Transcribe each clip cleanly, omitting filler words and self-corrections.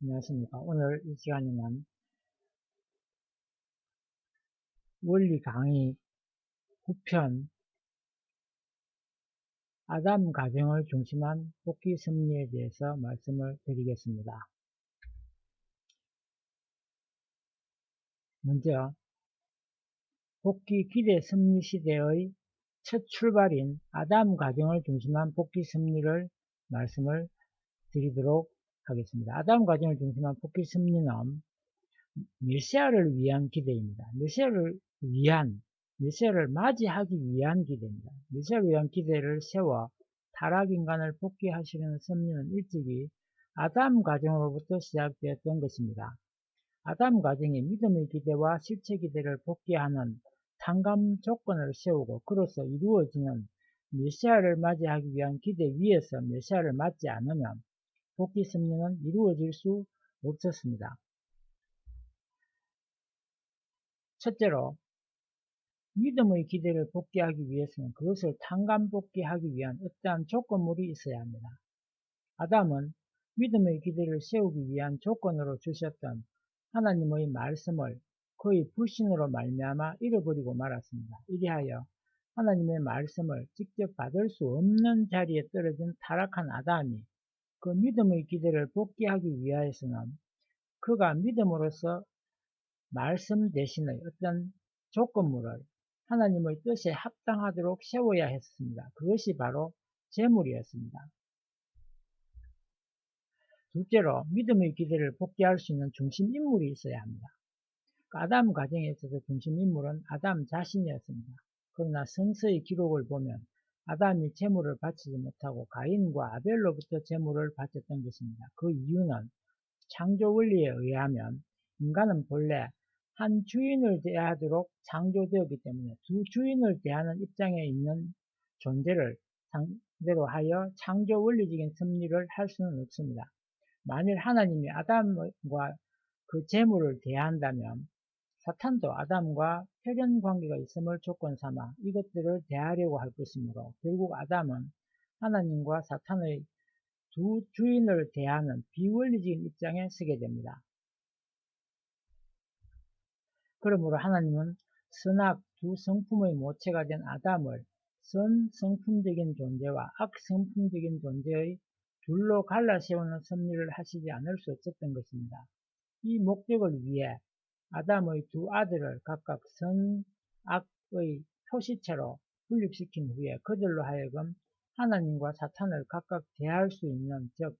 안녕하십니까. 오늘 이 시간에는 원리 강의 9편 아담 가정을 중심한 복귀 섭리에 대해서 말씀을 드리겠습니다. 먼저 복귀 기대 섭리 시대의 첫 출발인 아담 가정을 중심한 복귀 섭리를 말씀을 드리도록 하겠습니다. 아담 가정을 중심한 복귀 섭리는 메시아를 위한 기대입니다. 메시아를 맞이하기 위한 기대입니다. 메시아를 위한 기대를 세워 타락인간을 복귀하시려는 섭리는 일찍이 아담 가정으로부터 시작되었던 것입니다. 아담 가정이 믿음의 기대와 실체 기대를 복귀하는 탕감 조건을 세우고 그로써 이루어지는 메시아를 맞이하기 위한 기대 위에서 메시아를 맞지 않으면 복귀 섭리는 이루어질 수 없었습니다. 첫째로 믿음의 기대를 복귀하기 위해서는 그것을 탕감 복귀하기 위한 어떠한 조건물이 있어야 합니다. 아담은 믿음의 기대를 세우기 위한 조건으로 주셨던 하나님의 말씀을 그의 불신으로 말미암아 잃어버리고 말았습니다. 이리하여 하나님의 말씀을 직접 받을 수 없는 자리에 떨어진 타락한 아담이 그 믿음의 기대를 복귀하기 위하여서는 그가 믿음으로써 말씀 대신의 어떤 조건물을 하나님의 뜻에 합당하도록 세워야 했습니다. 그것이 바로 제물이었습니다. 둘째로 믿음의 기대를 복귀할 수 있는 중심인물이 있어야 합니다. 아담 가정에 있어서 중심인물은 아담 자신이었습니다. 그러나 성서의 기록을 보면 아담이 제물을 바치지 못하고 가인과 아벨로부터 제물을 바쳤던 것입니다. 그 이유는 창조 원리에 의하면 인간은 본래 한 주인을 대하도록 창조되었기 때문에 두 주인을 대하는 입장에 있는 존재를 상대로 하여 창조 원리적인 섭리를 할 수는 없습니다. 만일 하나님이 아담과 그 재물을 대한다면 사탄도 아담과 혈연 관계가 있음을 조건 삼아 이것들을 대하려고 할 것이므로 결국 아담은 하나님과 사탄의 두 주인을 대하는 비원리적인 입장에 서게 됩니다. 그러므로 하나님은 선악 두 성품의 모체가 된 아담을 선 성품적인 존재와 악 성품적인 존재의 둘로 갈라 세우는 섭리를 하시지 않을 수 없었던 것입니다. 이 목적을 위해 아담의 두 아들을 각각 선, 악의 표시체로 분립시킨 후에 그들로 하여금 하나님과 사탄을 각각 대할 수 있는, 즉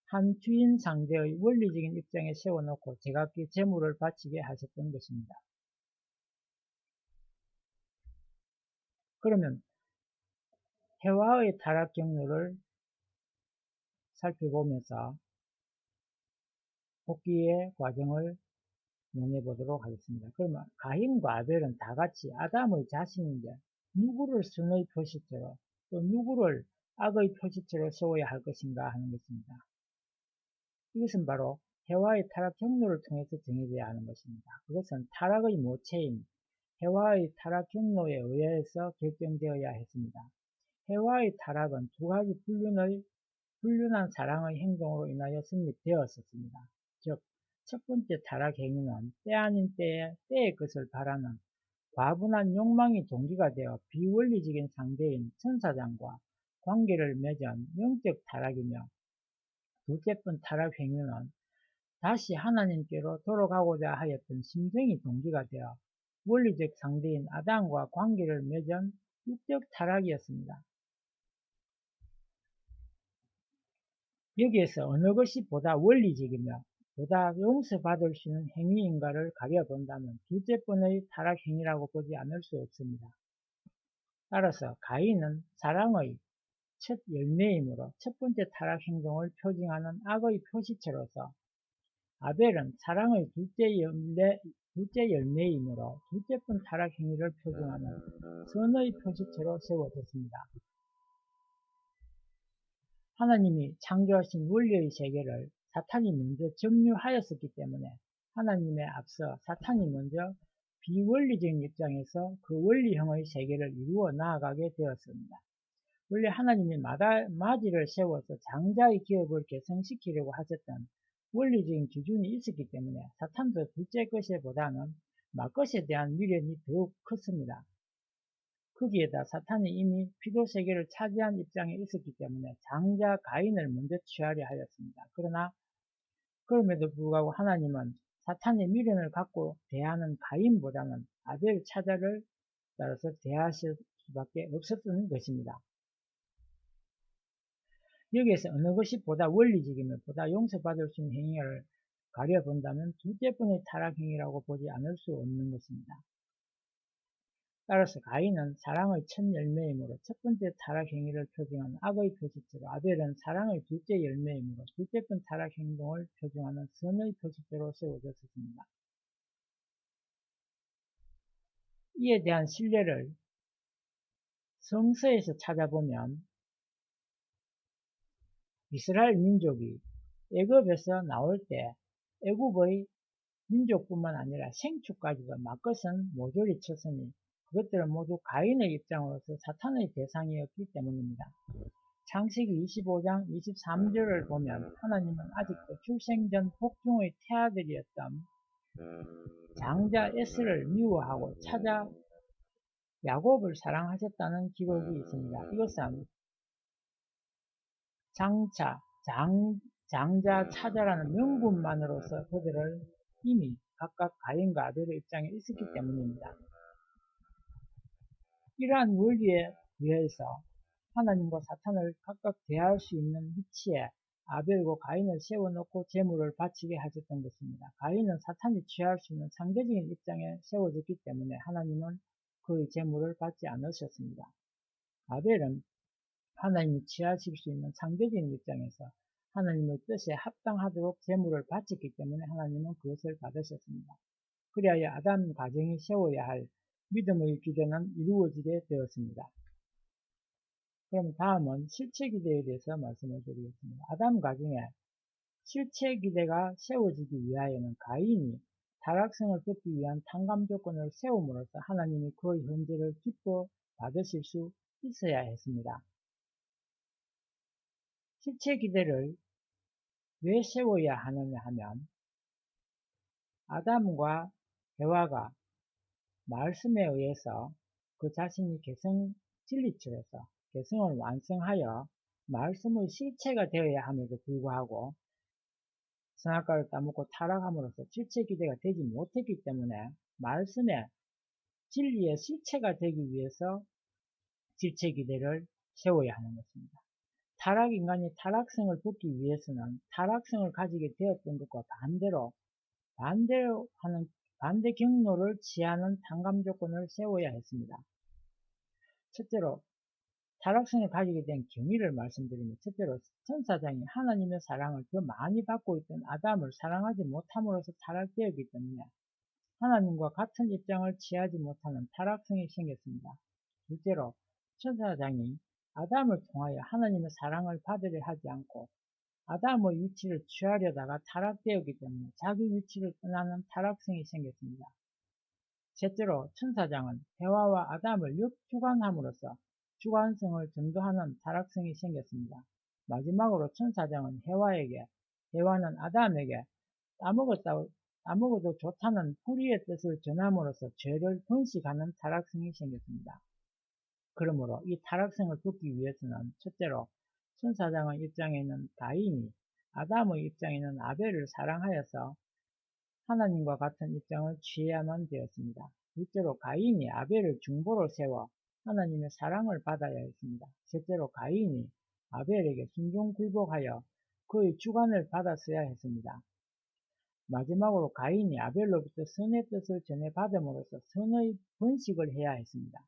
한 주인 상대의 원리적인 입장에 세워놓고 제각기 제물을 바치게 하셨던 것입니다. 그러면 해와의 타락 경로를 살펴보면서 복귀의 과정을 논해 보도록 하겠습니다. 그러면 가인과 아벨은 다 같이 아담의 자신인데 누구를 선의 표시체로 또 누구를 악의 표시체로 세워야 할 것인가 하는 것입니다. 이것은 바로 해와의 타락 경로를 통해서 정해져야 하는 것입니다. 그것은 타락의 모체인 해와의 타락 경로에 의해서 결정되어야 했습니다. 해와의 타락은 두 가지 불륜한 사랑의 행동으로 인하여 성립되었었습니다. 즉, 첫 번째 타락 행위는 때 아닌 때에 때의 것을 바라는 과분한 욕망이 동기가 되어 비원리적인 상대인 천사장과 관계를 맺은 영적 타락이며, 둘째 번 타락 행위는 다시 하나님께로 돌아가고자 하였던 심정이 동기가 되어 원리적 상대인 아담과 관계를 맺은 육적 타락이었습니다. 여기에서 어느 것이 보다 원리적이며 보다 용서받을 수 있는 행위인가를 가려본다면 둘째 번의 타락 행위라고 보지 않을 수 없습니다. 따라서 가인은 사랑의 첫 열매이므로 첫 번째 타락 행동을 표징하는 악의 표시체로서, 아벨은 사랑의 둘째 열매이므로 둘째 번 타락 행위를 표징하는 선의 표시체로 세워졌습니다. 하나님이 창조하신 원리의 세계를 사탄이 먼저 점유하였었기 때문에 하나님에 앞서 사탄이 먼저 비원리적인 입장에서 그 원리형의 세계를 이루어 나아가게 되었습니다. 원래 하나님이 마지를 세워서 장자의 기업을 개성시키려고 하셨던 원리적인 기준이 있었기 때문에 사탄도 둘째 것에보다는 말것에 대한 미련이 더욱 컸습니다. 거기에다 사탄이 이미 피도 세계를 차지한 입장에 있었기 때문에 장자 가인을 먼저 취하려 하였습니다. 그러나 그럼에도 불구하고 하나님은 사탄의 미련을 갖고 대하는 가인보다는 아벨 차자를 따라서 대하실 수밖에 없었던 것입니다. 여기에서 어느 것이 보다 원리적이며 보다 용서받을 수 있는 행위를 가려본다면 둘째뿐의 타락행위라고 보지 않을 수 없는 것입니다. 따라서 가인은 사랑의 첫 열매이므로 첫 번째 타락행위를 표징하는 악의 표시체로, 아벨은 사랑의 둘째 열매이므로 둘째번 타락행동을 표징하는 선의 표시체로 세워졌습니다. 이에 대한 신뢰를 성서에서 찾아보면 이스라엘 민족이 애굽에서 나올 때 애굽의 민족뿐만 아니라 생축까지도 막것은 모조리 쳤으니 그것들은 모두 가인의 입장으로서 사탄의 대상이었기 때문입니다. 창세기 25장 23절을 보면 하나님은 아직도 출생전 복중의 태아들이었던 장자 에스를 미워하고 찾아 야곱을 사랑하셨다는 기록이 있습니다. 이것은 장자 찾아라는 명분만으로서 그들을 이미 각각 가인과 아벨의 입장에 있었기 때문입니다. 이러한 원리에 의해서 하나님과 사탄을 각각 대할 수 있는 위치에 아벨과 가인을 세워놓고 제물을 바치게 하셨던 것입니다. 가인은 사탄이 취할 수 있는 상대적인 입장에 세워졌기 때문에 하나님은 그의 제물을 받지 않으셨습니다. 아벨은 하나님이 취하실 수 있는 상대적인 입장에서 하나님의 뜻에 합당하도록 제물을 바쳤기 때문에 하나님은 그것을 받으셨습니다. 그리하여 아담 가정이 세워야 할 믿음의 기대는 이루어지게 되었습니다. 그럼 다음은 실체 기대에 대해서 말씀을 드리겠습니다. 아담 가정에 실체 기대가 세워지기 위하여는 가인이 타락성을 돕기 위한 탕감 조건을 세움으로써 하나님이 그의 헌재를 기뻐 받으실 수 있어야 했습니다. 실체 기대를 왜 세워야 하느냐 하면 아담과 해와가 말씀에 의해서 그 자신이 진리처로서 개성을 완성하여 말씀의 실체가 되어야 함에도 불구하고 선악과를 따먹고 타락함으로써 실체 기대가 되지 못했기 때문에 말씀의 진리의 실체가 되기 위해서 실체 기대를 세워야 하는 것입니다. 타락 인간이 타락성을 돕기 위해서는 타락성을 가지게 되었던 것과 반대로 하는 반대 경로를 취하는 탕감 조건을 세워야 했습니다. 첫째로 타락성을 가지게 된 경위를 말씀드리면, 첫째로 천사장이 하나님의 사랑을 더 많이 받고 있던 아담을 사랑하지 못함으로써 타락되었기 때문에 하나님과 같은 입장을 취하지 못하는 타락성이 생겼습니다. 둘째로 천사장이 아담을 통하여 하나님의 사랑을 받으려 하지 않고 아담의 위치를 취하려다가 타락되었기 때문에 자기 위치를 떠나는 타락성이 생겼습니다. 셋째로 천사장은 해와와 아담을 역주관함으로써 주관성을 전도하는 타락성이 생겼습니다. 마지막으로 천사장은 해와는 아담에게 따먹어도 좋다는 불의의 뜻을 전함으로써 죄를 번식하는 타락성이 생겼습니다. 그러므로 이 타락성을 돕기 위해서는 첫째로 천사장의 입장에 있는 가인이 아담의 입장에 있는 아벨을 사랑하여서 하나님과 같은 입장을 취해야만 되었습니다. 둘째로 가인이 아벨을 중보로 세워 하나님의 사랑을 받아야 했습니다. 셋째로 가인이 아벨에게 순종굴복하여 그의 주관을 받았어야 했습니다. 마지막으로 가인이 아벨로부터 선의 뜻을 전해받음으로써 선의 번식을 해야 했습니다.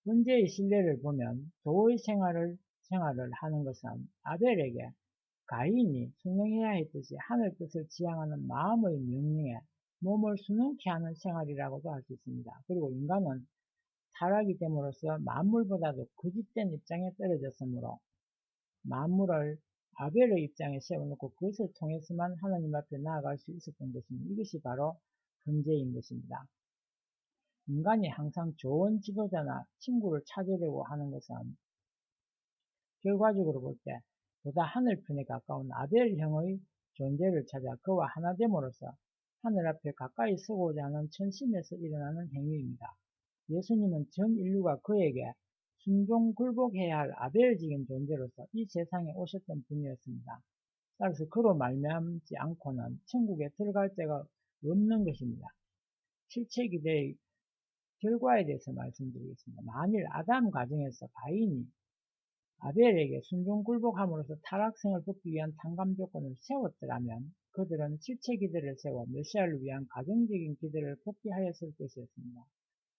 문제의 신뢰를 보면 교의 생활을 하는 것은 아벨에게 가인이 순응해야 했듯이 하늘 뜻을 지향하는 마음의 명령에 몸을 순응케 하는 생활이라고도 할 수 있습니다. 그리고 인간은 타락이 됨으로써 만물보다도 거짓된 입장에 떨어졌으므로 만물을 아벨의 입장에 세워놓고 그것을 통해서만 하나님 앞에 나아갈 수 있었던 것입니다. 이것이 바로 범죄인 것입니다. 인간이 항상 좋은 지도자나 친구를 찾으려고 하는 것은 결과적으로 볼 때 보다 하늘편에 가까운 아벨형의 존재를 찾아 그와 하나됨으로써 하늘 앞에 가까이 서고자 하는 천심에서 일어나는 행위입니다. 예수님은 전 인류가 그에게 순종 굴복해야 할 아벨적인 존재로서 이 세상에 오셨던 분이었습니다. 따라서 그로 말미암지 않고는 천국에 들어갈 데가 없는 것입니다. 실체기대의 결과에 대해서 말씀드리겠습니다. 만일 아담 가정에서 가인이 아벨에게 순종 굴복함으로써 타락성을 벗기 위한 탕감 조건을 세웠더라면 그들은 실체 기대를 세워 메시아를 위한 가정적인 기대를 복귀하였을 것이었습니다.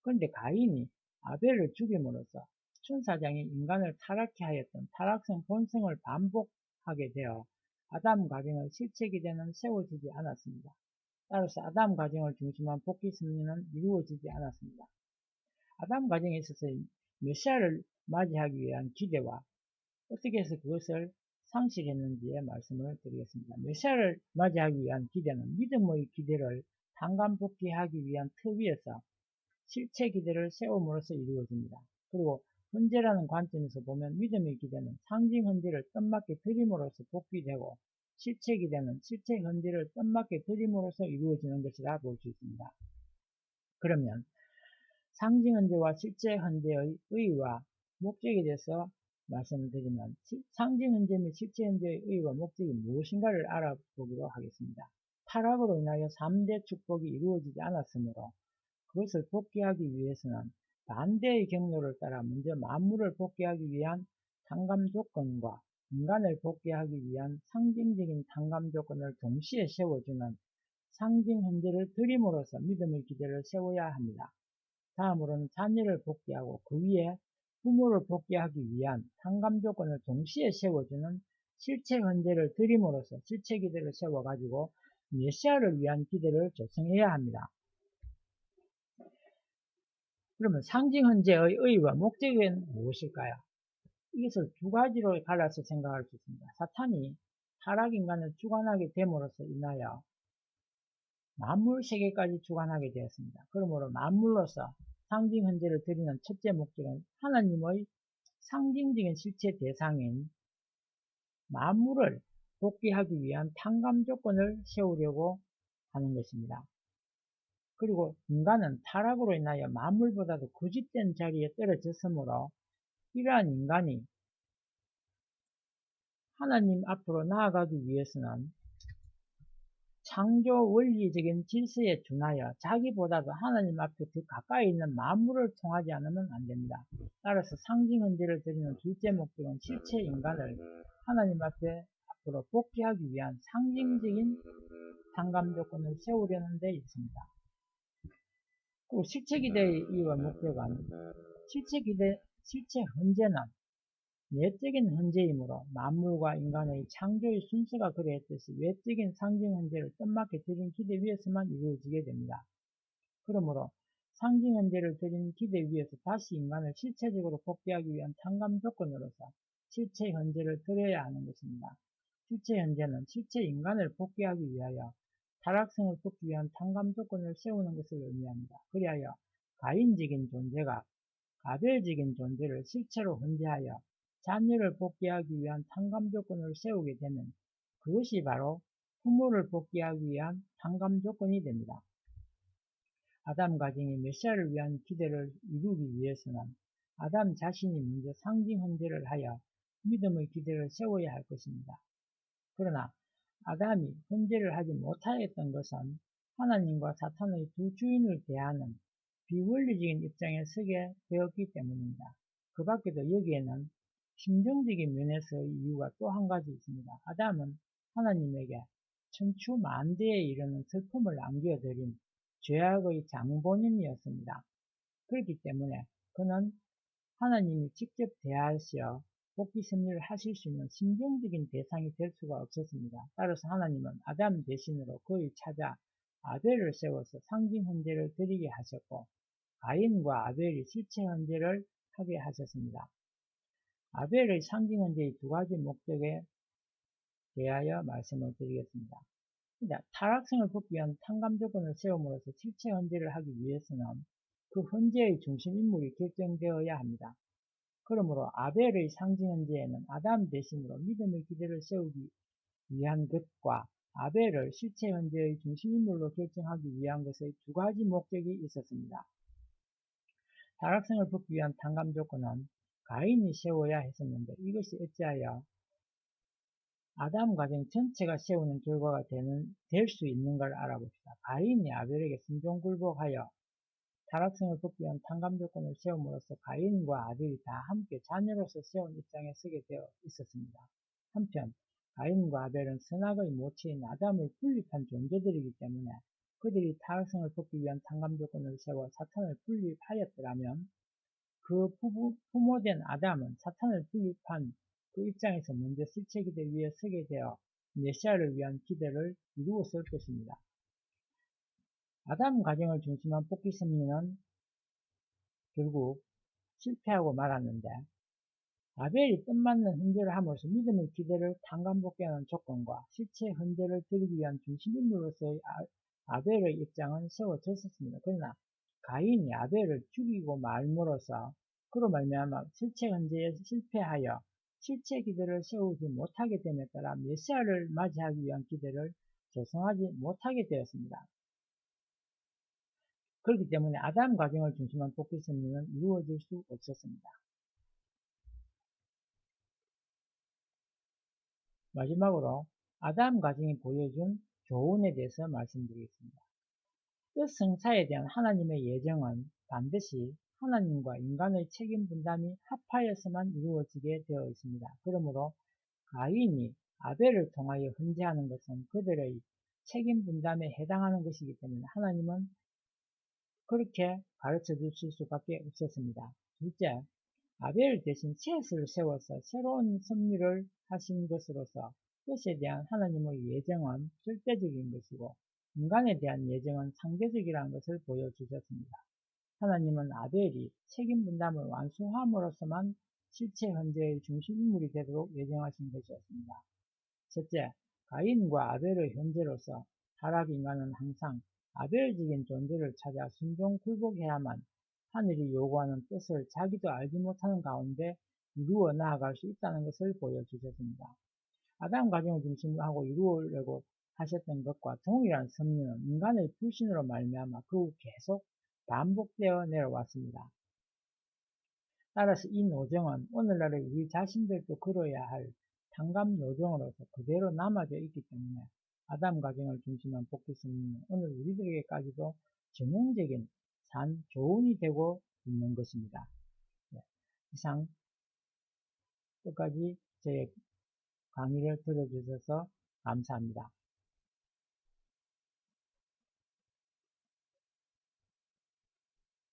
그런데 가인이 아벨을 죽임으로써 천사장이 인간을 타락케 하였던 타락성 본성을 반복하게 되어 아담 가정의 실체 기대는 세워지지 않았습니다. 따라서 아담 가정을 중심한 복귀 섭리는 이루어지지 않았습니다. 아담 가정에 있어서 메시아를 맞이하기 위한 기대와 어떻게 해서 그것을 상실했는지의 말씀을 드리겠습니다. 메시아를 맞이하기 위한 기대는 믿음의 기대를 단감복귀하기 위한 틀 위에서 실체 기대를 세움으로써 이루어집니다. 그리고 헌재라는 관점에서 보면 믿음의 기대는 상징 헌재를 뜻맞게 드림으로써 복귀되고 실체 기대는 실체 헌재를 뜻맞게 드림으로써 이루어지는 것이라 볼 수 있습니다. 그러면 상징 헌재와 실체 헌재의 의의와 목적에 대해서 말씀을 드리면 상징 헌재 및 실체 헌재의 의의와 목적이 무엇인가를 알아보기로 하겠습니다. 타락으로 인하여 3대 축복이 이루어지지 않았으므로 그것을 복귀하기 위해서는 반대의 경로를 따라 먼저 만물을 복귀하기 위한 탕감 조건과 인간을 복귀하기 위한 상징적인 탕감 조건을 동시에 세워주는 상징 헌재를 드림으로써 믿음의 기대를 세워야 합니다. 다음으로는 자녀를 복귀하고 그 위에 부모를 복귀하기 위한 탕감 조건을 동시에 세워주는 실체 헌재를 드림으로써 실체 기대를 세워가지고 메시아를 위한 기대를 조성해야 합니다. 그러면 상징 헌재의 의의와 목적은 무엇일까요? 이것을 두 가지로 갈라서 생각할 수 있습니다. 사탄이 타락 인간을 주관하게 됨으로써 인하여 만물 세계까지 주관하게 되었습니다. 그러므로 만물로서 상징 헌재를 드리는 첫째 목적은 하나님의 상징적인 실체 대상인 만물을 복귀하기 위한 탕감 조건을 세우려고 하는 것입니다. 그리고 인간은 타락으로 인하여 만물보다도 고집된 자리에 떨어졌으므로 이러한 인간이 하나님 앞으로 나아가기 위해서는 창조 원리적인 질서에 준하여 자기보다도 하나님 앞에 더 가까이 있는 만물을 통하지 않으면 안됩니다. 따라서 상징 헌재를 드리는 둘째 목적은 실체 인간을 하나님 앞으로 복귀하기 위한 상징적인 상감 조건을 세우려는 데 있습니다. 그리고 실체 기대의 이유와 목적은 실체 헌재는 내적인 헌재이므로 만물과 인간의 창조의 순서가 그러했듯이 외적인 상징 헌재를 뜻맞게 드린 기대 위에서만 이루어지게 됩니다. 그러므로 상징 헌재를 드린 기대 위에서 다시 인간을 실체적으로 복귀하기 위한 탕감 조건으로서 실체 헌재를 드려야 하는 것입니다. 실체 헌재는 실체 인간을 복귀하기 위하여 타락성을 돕기 위한 탕감 조건을 세우는 것을 의미합니다. 그리하여 가인적인 존재가 아벨적인 존재를 실체로 헌재하여 자녀를 복귀하기 위한 탕감 조건을 세우게 되면 그것이 바로 부모를 복귀하기 위한 탕감 조건이 됩니다. 아담 가정이 메시아를 위한 기대를 이루기 위해서는 아담 자신이 먼저 상징 헌재를 하여 믿음의 기대를 세워야 할 것입니다. 그러나 아담이 헌재를 하지 못하였던 것은 하나님과 사탄의 두 주인을 대하는 비원리적인 입장에 서게 되었기 때문입니다. 그 밖에도 여기에는 심정적인 면에서의 이유가 또 한 가지 있습니다. 아담은 하나님에게 천추만대에 이르는 슬픔을 안겨드린 죄악의 장본인이었습니다. 그렇기 때문에 그는 하나님이 직접 대하시어 복귀 섭리를 하실 수 있는 심정적인 대상이 될 수가 없었습니다. 따라서 하나님은 아담 대신으로 그의 찾아 아벨을 세워서 상징 헌재를 드리게 하셨고 가인과 아벨이 실체 헌재를 하게 하셨습니다. 아벨의 상징 헌재의 두 가지 목적에 대하여 말씀을 드리겠습니다. 타락성을 벗기 위한 탕감 조건을 세움으로써 실체 헌재를 하기 위해서는 그 헌재의 중심 인물이 결정되어야 합니다. 그러므로 아벨의 상징헌제에는 아담 대신으로 믿음의 기대를 세우기 위한 것과 아벨을 실체 헌제의 중심인물로 결정하기 위한 것의 두 가지 목적이 있었습니다. 타락성을 벗기 위한 탕감 조건은 가인이 세워야 했었는데 이것이 어찌하여 아담 가정 전체가 세우는 결과가 될 수 있는 걸 알아봅시다. 가인이 아벨에게 순종굴복하여 타락성을 벗기 위한 탕감 조건을 세움으로써 가인과 아벨이 다 함께 자녀로서 세운 입장에 서게 되어 있었습니다. 한편 가인과 아벨은 선악의 모체인 아담을 분립한 존재들이기 때문에 그들이 타락성을 벗기 위한 탕감 조건을 세워 사탄을 분립하였더라면 그 부모된 아담은 사탄을 분립한 그 입장에서 먼저 실체 기대 위에 서게 되어 메시아를 위한 기대를 이루었을 것입니다. 아담 가정을 중심한 뽑기 섭리는 결국 실패하고 말았는데 아벨이 뜻맞는 헌제를 함으로써 믿음의 기대를 탕감받게 하는 조건과 실체 헌제를 드리기 위한 중심인물로서의 아벨의 입장은 세워졌었습니다. 그러나 가인이 아벨을 죽이고 말므로써 그로 말미암아 실체 헌제에 실패하여 실체 기대를 세우지 못하게 됨에 따라 메시아를 맞이하기 위한 기대를 조성하지 못하게 되었습니다. 그렇기 때문에 아담 가정을 중심한 뽑기 섭리는 이루어질 수 없었습니다. 마지막으로 아담 가정이 보여준 교훈에 대해서 말씀드리겠습니다. 뜻성사에 대한 하나님의 예정은 반드시 하나님과 인간의 책임 분담이 합하여서만 이루어지게 되어 있습니다. 그러므로 가인이 아벨을 통하여 헌제하는 것은 그들의 책임 분담에 해당하는 것이기 때문에 하나님은 그렇게 가르쳐 주실 수밖에 없었습니다. 둘째, 아벨 대신 셋을 세워서 새로운 섭리를 하신 것으로서 뜻에 대한 하나님의 예정은 절대적인 것이고 인간에 대한 예정은 상대적이라는 것을 보여주셨습니다. 하나님은 아벨이 책임 분담을 완수함으로써만 실체 헌제의 중심인물이 되도록 예정하신 것이었습니다. 셋째, 가인과 아벨의 현재로서 타락 인간은 항상 아벨적인 존재를 찾아 순종 굴복해야만 하늘이 요구하는 뜻을 자기도 알지 못하는 가운데 이루어 나아갈 수 있다는 것을 보여주셨습니다. 아담 가정을 중심으로 하고 이루려고 하셨던 것과 동일한 섭리는 인간의 불신으로 말미암아 그 계속 반복되어 내려왔습니다. 따라서 이 노정은 오늘날의 우리 자신들도 걸어야 할 탕감 노정으로서 그대로 남아져 있기 때문에 아담 가정을 중심한 복귀 섭리는 오늘 우리들에게까지도 전형적인 산 교훈이 되고 있는 것입니다. 네, 이상 끝까지 제 강의를 들어주셔서 감사합니다.